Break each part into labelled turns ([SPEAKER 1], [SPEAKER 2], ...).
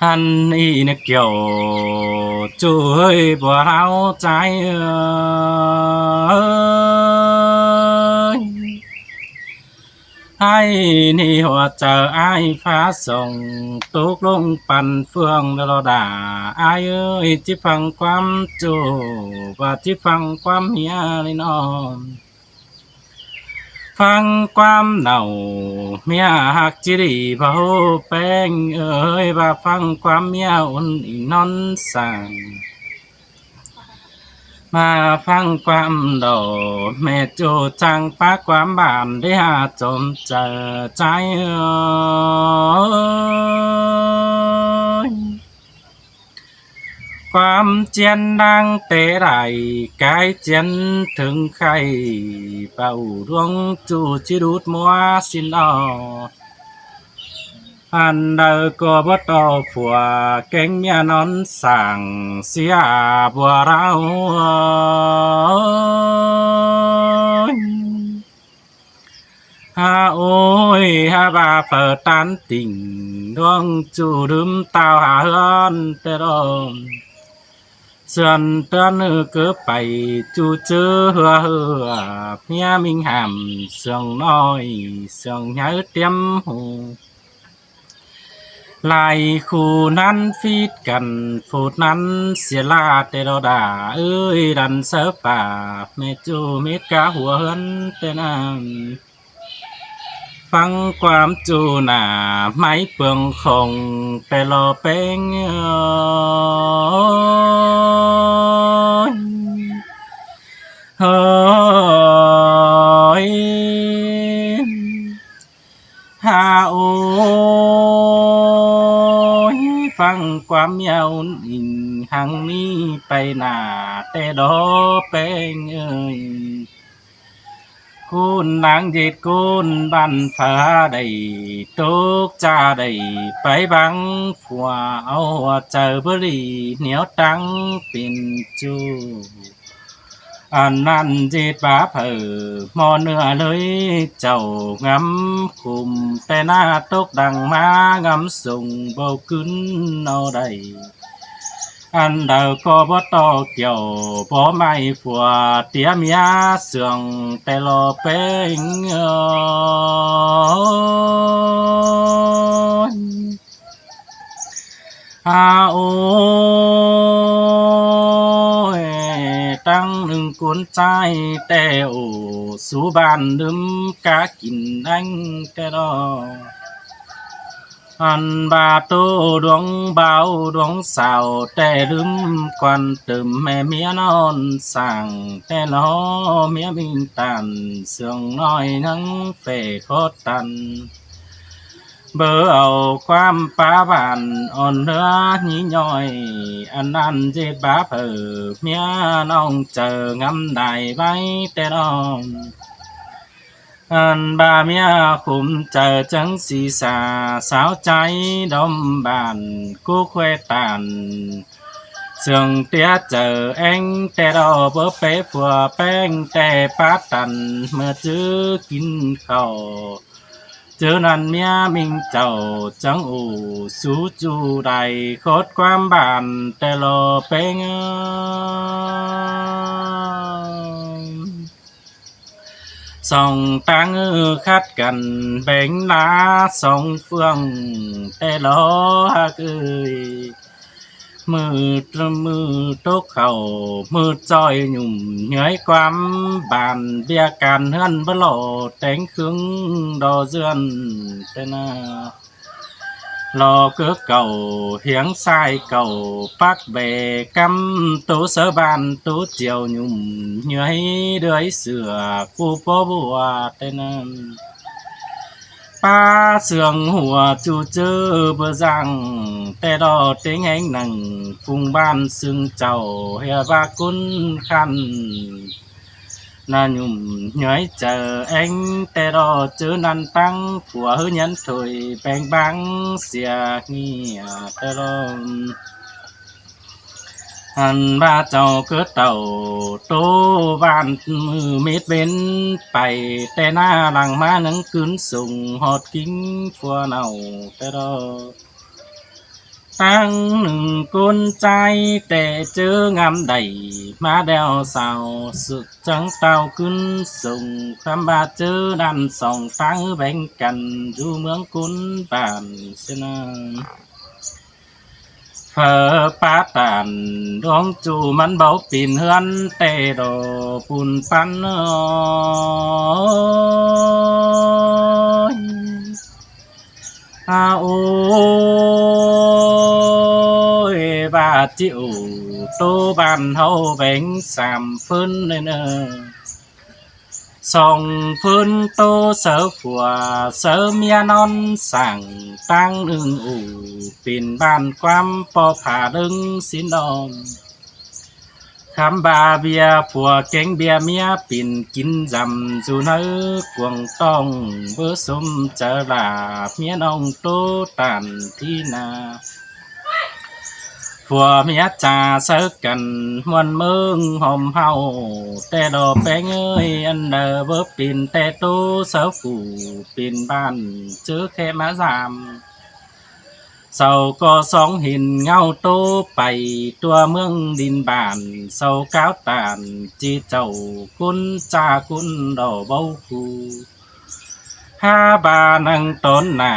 [SPEAKER 1] อันนี้นึกเกี่ยวช่วยบัวเราใจให้นี่หัวเจอไอ้ฟ้าส่งตกลงปั่นเฟืองแล้วด่าไอ้เอ้ยที่ฟังความจูว่าที่ฟังความเฮียเลยน้องฟังความเน่าเมียหักจิรีเบาแป้งเอ้ยว่าฟังความเมียอุ่นอีนอนสั่งมาฟังความโดแม่จูจังปากความบานได้หาจมเจอใจเอ้ยความเจียนดังเตะไหลกายเจียนถึงใครเป่าดวงจูจิรูดมัวสินออันเดอก็บ่ต่อผัวเก่งเมียนอนสั่งเสียบัวเราฮาโอ้ยฮาบาเปิดตันติ่งดวงจูดึมตาวหาเฮือนแต่ดมเสื่อนเตือนเกือไปจูเจอเหือเหือเมียมิงหำเสื่องน้อยเสื่องใหญ่เตรียมหูลายคู่นั้นฟีดกันฟูดนั้นเสียลาเตโรดาเอ้ยดันเสือป่าแม่จูเม็ดกาหัวเฮินเตนฟังความจูหนาไม้เปลืองคงแต่รอเป้งเฮ้ยฮาโอ้ยฟังความยาวอิงหังนี้ไปหนาแต่ดอเป้งเอ้ยคุณนางเจ็ดคุณบันฟ้าได้ตุกจ้าได้ไปบังผัวเอาเจอบุรีเหนียวตังเป็นจูอันนั้นเจ็ดบาเผอมอเนื้อเลยเจ้างำคุมแต่หน้าตกดังมางำส่งเบาขึ้นเอาได้อันเดาก็บ่ต่อเกี่ยวบ่ไม่ผัวเตียมยาเสื่องแต่รอเป็นโอ้ยตั้งหนึ่งกุนใจแต่โอสู่บ้านลืมกะกินอังแต่รออันบาโตดวงเบาดวงสาวแต่ลืมควันตึมแม่เมียนอนสั่งแต่นอเมียบิงตันเสื่องน้อยนังเฟโคตันเบอเอาความป้าบานอ่อนเนื้อนี้ย่อยอันนั้นเจ็บบาเผอเมียน้องเจองำได้ไว้แต่น้องอันบาเมียคุมเจอจังสีสาสาวใจดมบานกูเควตันเสื่องเตี้ยเจอเองแต่เราเบอเป๊ะผัวแป้งแต่ป้าตันเมื่อจื้อกินข้าวเจอนันเมียมิงเจ้าจังอูสู้จูใดโคตรความบานแต่รอเป็นส่องตังคัดกันแบ่งลาสองเฟืองแต่รอฮักเอ้ยมือตกเข่ามือจอยหยุ่มเหนื่อยความบานเบียการเฮือนบ่หล่อแต่งครึ่งดอเจือนแต่นารอเกือเก่าเหียงทรายเก่าปักเบกำตูเสือบานตูเจียวหยุ่มเหนื่อยเดือยเสือกูปอบัวแต่นั้นป้าเสื่องหัวจูเจอเบอจังแต่ดอเต็งแห่งหนังฟุงบ้านซึ่งเจ้าเฮียบากุนคันนาหนุ่มเหนื่อยเจอเองแต่รอเจอนันตั้งผัวเฮือยันถอยแบ่งบังเสียเงียแต่รออันบ้าเจ้าเกิดเต่าโตบ้านมือเม็ดเว้นไปแต่หน้าหลังมาหนังคืนส่งหอดกิ้งผัวเน่าแต่รอ ตั้งหนึ่งกุนใจแต่เจองามใดมาแดวสาวสุดจังเต่าขึ้นส่งคำบาเจอดันสองตั้งแบ่งกันอยู่เมืองกุนบ้านเสนาเฟอป้าตานดวงจูมันเบาปีนเฮือนแต่ดอปุ่นปันโอ้ยบาจิ๋วโตบ้านเฮาแบ่งสามฟื้นเลยเนอสองฟื้นโตเสือผัวเสือเมียนอนสั่งตั้งหนึ่งปิ่นบ้านความปอผ่าดึงสินอนคำบาเบียผัวเก่งเบียเมียปิ่นกินจำจูเนื้อกวงต้องเบอสมเจอลาเมียน้องโตตันที่นาผัวเมียจ่าเสิร์กันมวนเมืองหอมเฮาแต่ดอกแป้งเอ้ยอันเดอเบิบปิ่นแต่โตเสิร์กูปิ่นบ้านเจอแค่มาสามเศร้าก็สองหินเงาโตไปตัวเมืองดินบานเศร้าก้าวตานจีเจ้ากุนจ่ากุนดอกเบาคูหาบานังต้นหน้า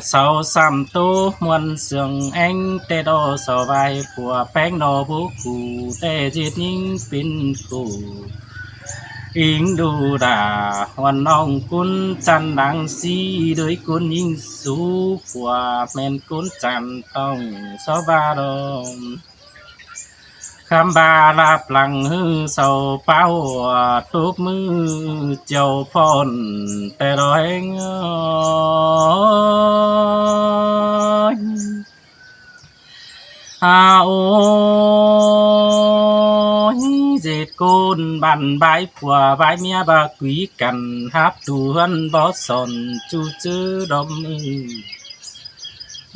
[SPEAKER 1] เศร้าซ้ำตู้มวนเสียงเอ็งแต่ดอสบายผัวแป้งดอบุคูแต่จิตยิ่งเป็นกูอิงดูดาวันน้องกุนจันดังสีด้วยกุนยิ่งสูผัวแม่นกุนจันต้องสบาดมคำบาลาปลังฮือเศร้าเป้าทุกมือเจ้าพรแต่รอยเงยโอ้ยเจ็ดกุนบันบายผัวบายเมียบากุยกันฮับดูฮันบอสนจูจื้อดมมือ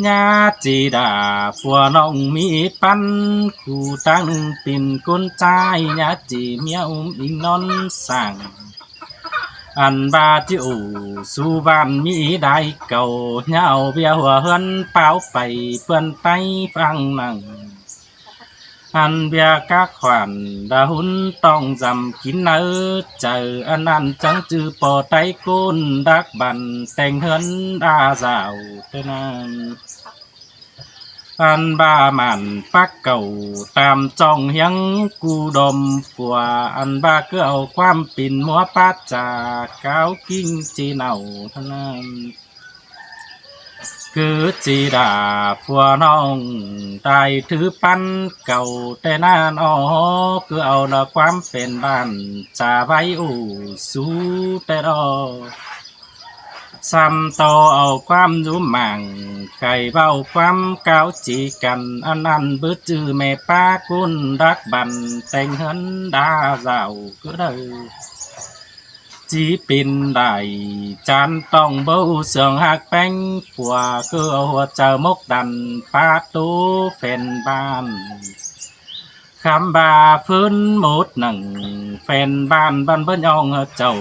[SPEAKER 1] ญาจีดาผัวน้องมีปันคู่ตั้งปิ่นกุนใจญาจีเมียอิงนอนสั่งอันบาจิอูสู่บ้านมีได้เก่าเหงาเบียหัวเฮือนเป้าไปเพื่อนไตฟังนั่งอันเบียกะขวัญดาหุนต้องจำกินเนื้อเจออันนั้นจังจือปอไตกุนดักบันแต่งเฮือนดาสาวเท่านั้นอันบามันปักเก่าตามจ้องยังกูดมฝัวอันบาก็เอาความปิ่นมัวปัดจากเก้ากิ้งจีเนาเท่านั้นคือจีดาผัวน้องตายถือปั้นเก่าแต่นานคือเอาดอกความเป็นบ้านจะไว้สู้แต่รอซ้ำต่อเอาความรู้มั่งไก่เบาความเก้าจีกันอันนั้นบื้อจือแม่ป้ากุนรักบันแต่งเฮินดาเจ้าก็เด้อจีปินได้จานต้องเบ้าเสืองหักแป้งผัวก็เอาหัวเจอมกดันป้าตูเฟนบ้านคำบาฟื้นหมดหนังแฟนบ้านบ้านเบิ้ยองเจ้า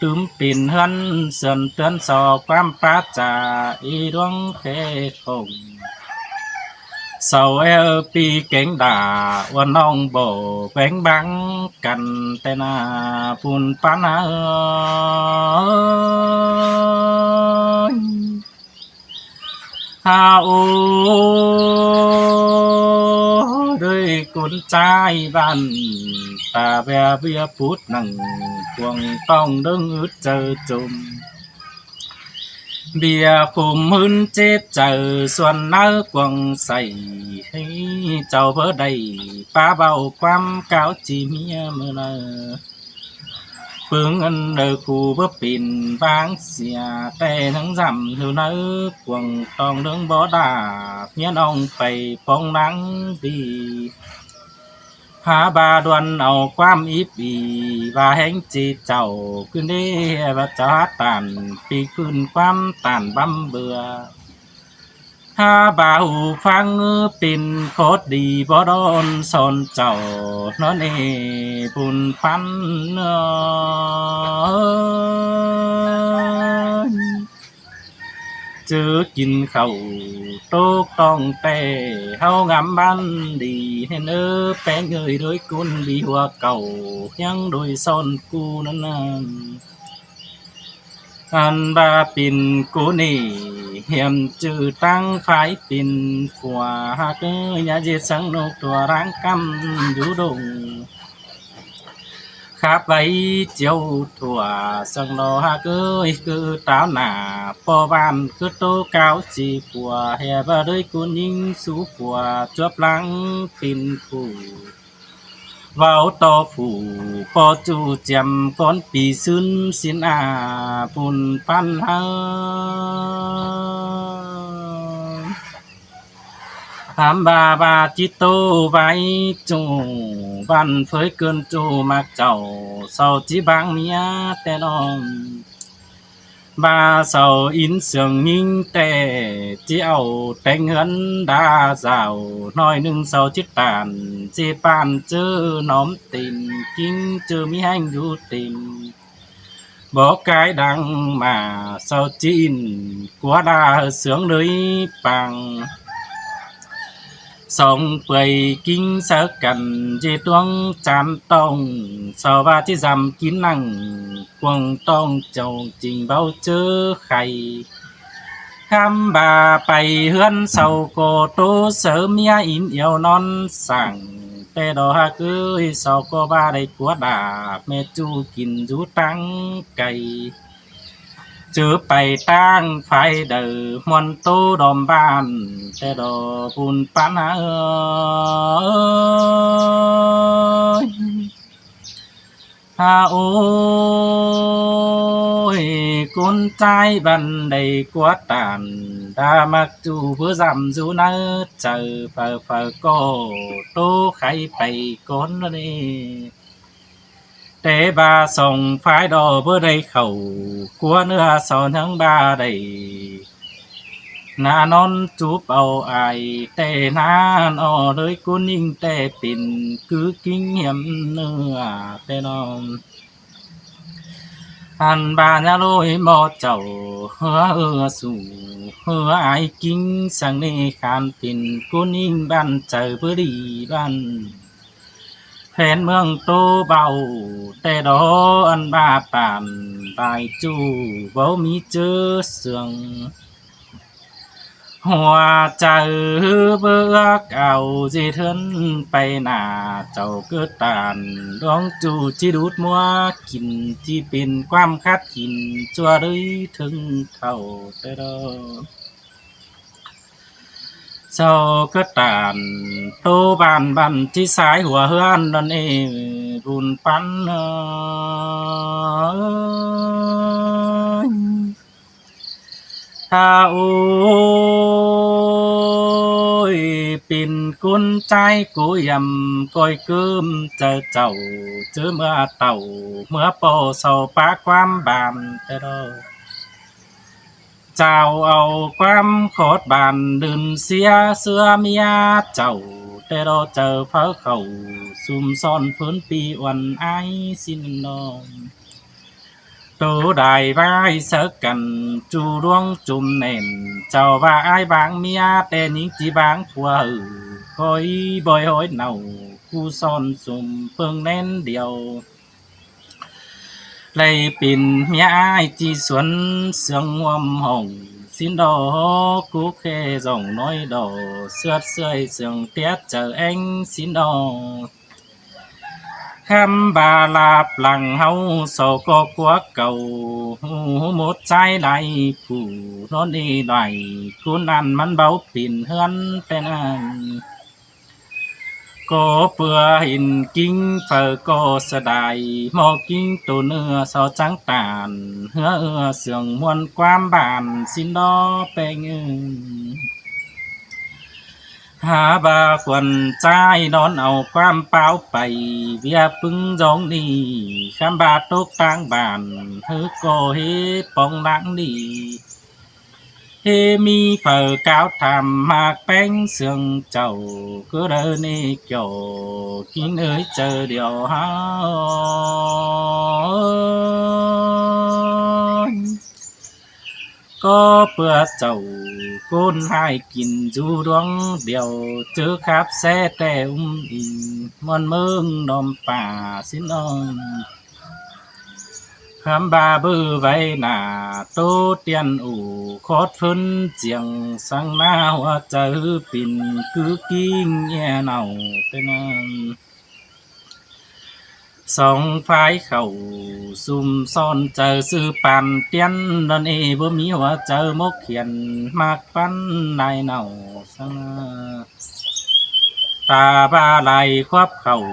[SPEAKER 1] ตื้มปิ่นเฮือนเสื่อนเตือนสอบความปราจาอีดวงเพคงเสาเอลปีเก่งด่าว่าน้องโบแบ่งบังกันแต่นาปุ่นปานาโอ้ด้วยกุนใจบ้านตาเบียพุดนังควงต้องดึงอึดเจอจุมเบียคุมหืนเจ็บเจอส่วนเนื้อกวงใส่ให้เจ้าเบอใดป้าเบาความเก้าจีเมียเมื่อเนอเปิงอันเดอคูเบอปินบางเสียแต่ทั้งจำเท่าเนื้อกวงต้องดึงบ่ดาเมียน้องไปป้องนังดีหาบาดวนเอาความอีปีว่าแห่งจีเจ้าขึ้นได้ว่าจะตันปีขึ้นความตันบำเบือหาบาหูฟังปินโคตรดีบ่โดนสนเจ้านอนปุ่นพันเจอกินข้าว tốt tông tè hao ngắm ban đi hen ơ bé người đôi cún bị hoa cầu nhang đôi son cu năn an ba pin cố nỉ hiểm trừ tăng phái pin của cơ nhà diệt sang nô tua ráng căm du đùng khắp vậy chiều thua sang nô cứ táo nà po ban cứ tô cao chỉ của hè và đôi cuốn nhìn sú của chớp lăng pin phủ vào to phủ po chu chém con pì xuân xin bùn pan hàm bà chi tô vai chu văn phơi cơn chu mặc chầu sau chỉ bang mía tè non bà sau in sương nhìn tè chỉ ảo tên hấn đa giàu nói nưng sau chiếc tàn chỉ bàn chữ nóm tìm kinh chữ mi hành du tìm bỏ cái đằng mà sau chín quá đa sướng nơi bằng sông bầy kinh sơ cần dê tuông chán tông sau ba chỉ dằm kín năng quần tông chồng trình bao chớ khay khám bà bày hươn sau cô tô sớ mía in yêu non sảng tê đồ ha cưới sau cô ba đây của đà mẹ chu kín rú tăng cày chữ bày tang phải đờ mòn tô đom ban tê đồ bùn pan ơi ôi con trai bàn đầy quá tàn đa mặc dù vừa giảm dù nơ chờ phờ cô tô khai bày con đi tế ba sông phái đồ bữa đây khẩu của nữa son hăng ba đầy na non chúp ao ai tê na nó đời cô ninh tê pin cứ kinh nghiệm nữa tê non anh ba nhà lối mò chầu hứa sủ hứa ai kinh sang nê khan pin cô ninh ban chờ bữa đi ban phèn mương tô bầu tê đó ăn ba tàn tài chu vô mi chớ sương hoa chờ bước ảo gì thân bay nà chầu cứ tàn đón chu chi đút mua kín chi pin quam khát kín chua đôi thương thầu tê đó sau cái tàn tô bàn bàn chi sái hùa hươn đơn ê bùn pan ôi pin con trai của yầm coi cơm chờ chầu chứ mưa tàu mưa bò sầu phá quam bàn tê đó chào ầu quam khót bàn đừng xia xưa mía chầu tê đô chờ phớ khẩu xùm son phớn pi oằn ai xin non tổ đài vai sớ cần chu đuông chùm nền chào và ai báng mía tê những chỉ báng phùa khói bồi hối nào khu son xùm phương nên điều lấy pin mía ai chi xuân sương ngom hồng xin đồ cú khê dòng nói đồ sướt sơi sương tiết chờ anh xin đồ khăm bà lạp lằng hâu sầu có quá cầu một trái lại phủ nó đi đoài cuốn ăn mắn báo pin hơn tên ăn có bữa hình kinh phở có sơ đài mò kinh tổ nưa so trắng tàn hứa sườn muôn quam bàn xin đó bèn hà bà quần trai đón ảo quam bao bày vía pưng giống đi khám bà tốt tăng bàn hứa cô hế bóng lãng đi hê mi phở cao thảm mạc bánh sương chầu cứ đơ nê kiểu kín ơi chờ điều có bữa chầu côn hai kín du đuông điều chớ khắp xe tè mòn mương đom bà xin ông khám ba bư vậy nà tô tiền ủ khót phân chiang sang na hoa chớ pin cứ kinh nghe nào tên song phái khẩu xùm son chờ sư bàn tiên đơn y bố mỹ hoa chờ mốc hiền mạc văn này nào sang ta ba lại khoáp khẩu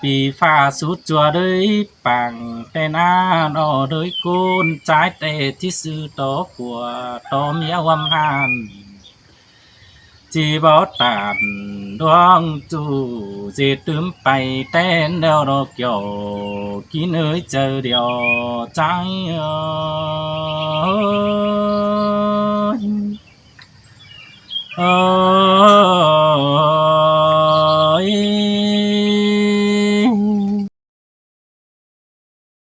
[SPEAKER 1] vì pha sút chùa đấy bằng tên a nó đấy côn trái tệที่sư tổ của tổ mía hoam han chỉ bảo tàn đoan chủ dì tướm bay tên đeo đồ kiểu kín ơi chờ điều trái ơi